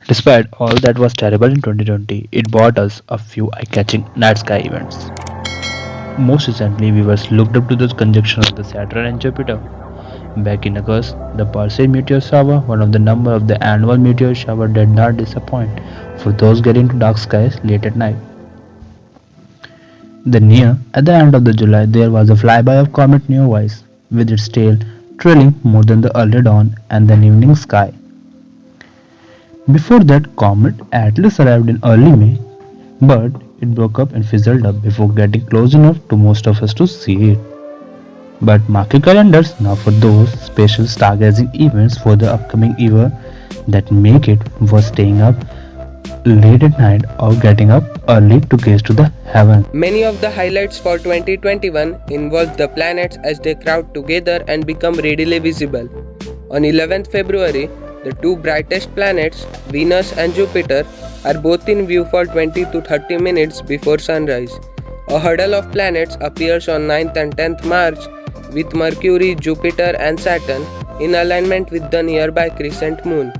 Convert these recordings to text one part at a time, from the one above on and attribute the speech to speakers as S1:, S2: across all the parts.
S1: Despite all that was terrible in 2020, it brought us a few eye-catching night sky events. Most recently, viewers looked up to the conjunction of the Saturn and Jupiter. Back in August, the Perseid meteor shower, one of the number of the annual meteor shower, did not disappoint for those getting to dark skies late at night. At the end of the July, there was a flyby of comet Neowise, with its tail trailing more than the early dawn and the evening sky. Before that, comet Atlas arrived in early May, but it broke up and fizzled up before getting close enough to most of us to see it. But mark your calendars now for those special stargazing events for the upcoming year that make it worth staying up late at night or getting up early to gaze to the heavens.
S2: Many of the highlights for 2021 involve the planets as they crowd together and become readily visible. On 11th February, the two brightest planets, Venus and Jupiter, are both in view for 20 to 30 minutes before sunrise. A huddle of planets appears on 9th and 10th March, with Mercury, Jupiter and Saturn in alignment with the nearby crescent moon.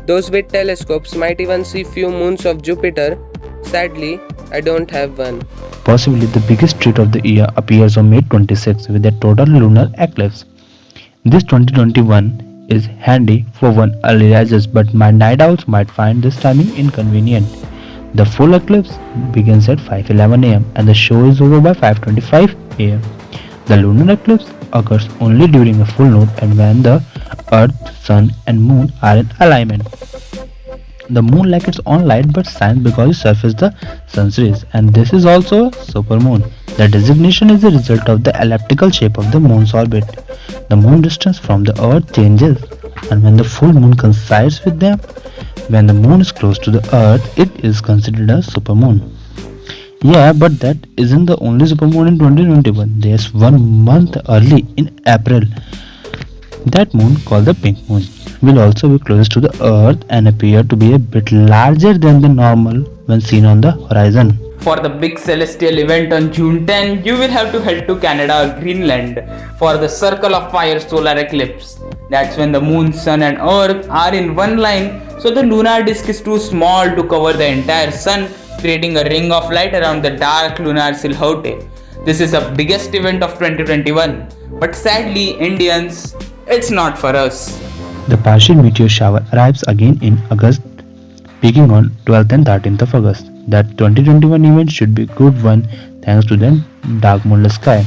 S2: Those with telescopes might even see few moons of Jupiter. Sadly, I don't have one.
S1: Possibly the biggest treat of the year appears on May 26 with a total lunar eclipse. This 2021 is handy for one early risers, but my night owls might find this timing inconvenient. The full eclipse begins at 5:11 am and the show is over by 5:25 am. The lunar eclipse occurs only during a full moon and when the Earth, Sun and Moon are in alignment. The moon lacks its own light but shines because it surfaces the sun's rays, and this is also a supermoon. The designation is the result of the elliptical shape of the moon's orbit. The moon distance from the earth changes, and when the full moon coincides with them, when the moon is close to the earth, it is considered a supermoon. Yeah, but that isn't the only supermoon in 2021. There's one month early in April. That moon, called the pink moon, will also be closest to the earth and appear to be a bit larger than the normal when seen on the horizon.
S3: For the big celestial event on June 10, you will have to head to Canada or Greenland for the Circle of Fire solar eclipse. That's when the moon, sun and earth are in one line, so the lunar disk is too small to cover the entire sun, creating a ring of light around the dark lunar silhouette. This is the biggest event of 2021, but sadly Indians, it's not for us.
S1: The partial meteor shower arrives again in August, peaking on 12th and 13th of August. That 2021 event should be a good one thanks to the dark moonless sky.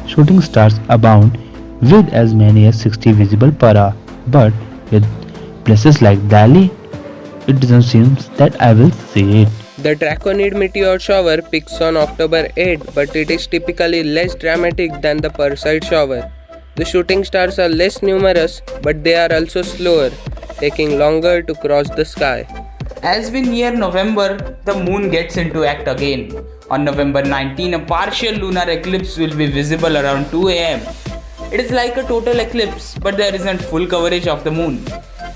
S1: Shooting stars abound with as many as 60 visible per hour, but with places like Delhi, it doesn't seem that I will see it.
S2: The Draconid meteor shower peaks on October 8, but it is typically less dramatic than the Perseid shower. The shooting stars are less numerous, but they are also slower, taking longer to cross the sky.
S3: As we near November, the moon gets into act again. On November 19, a partial lunar eclipse will be visible around 2 am. It is like a total eclipse, but there isn't full coverage of the moon.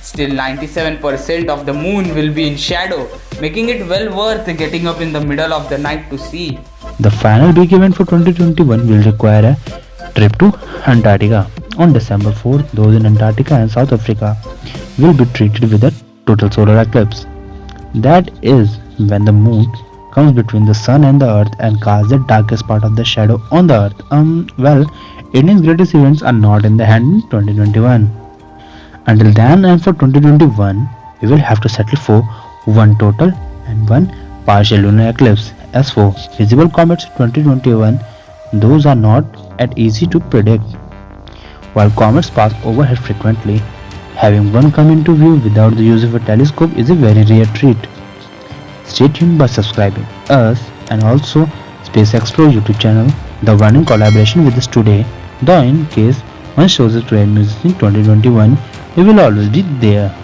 S3: Still, 97% of the moon will be in shadow, making it well worth getting up in the middle of the night to see.
S1: The final big event for 2021 will require a trip to Antarctica. On December 4th, those in Antarctica and South Africa will be treated with a total solar eclipse. That is when the moon comes between the sun and the earth and casts the darkest part of the shadow on the earth. India's greatest events are not in the hand in 2021. Until then and for 2021, we will have to settle for one total and one partial lunar eclipse. As for visible comets in 2021, those are not as easy to predict. While comets pass overhead frequently, having one come into view without the use of a telescope is a very rare treat. Stay tuned by subscribing us and also Space Explore YouTube channel, the one in collaboration with us today. Though in case one shows us to music in 2021, we will always be there.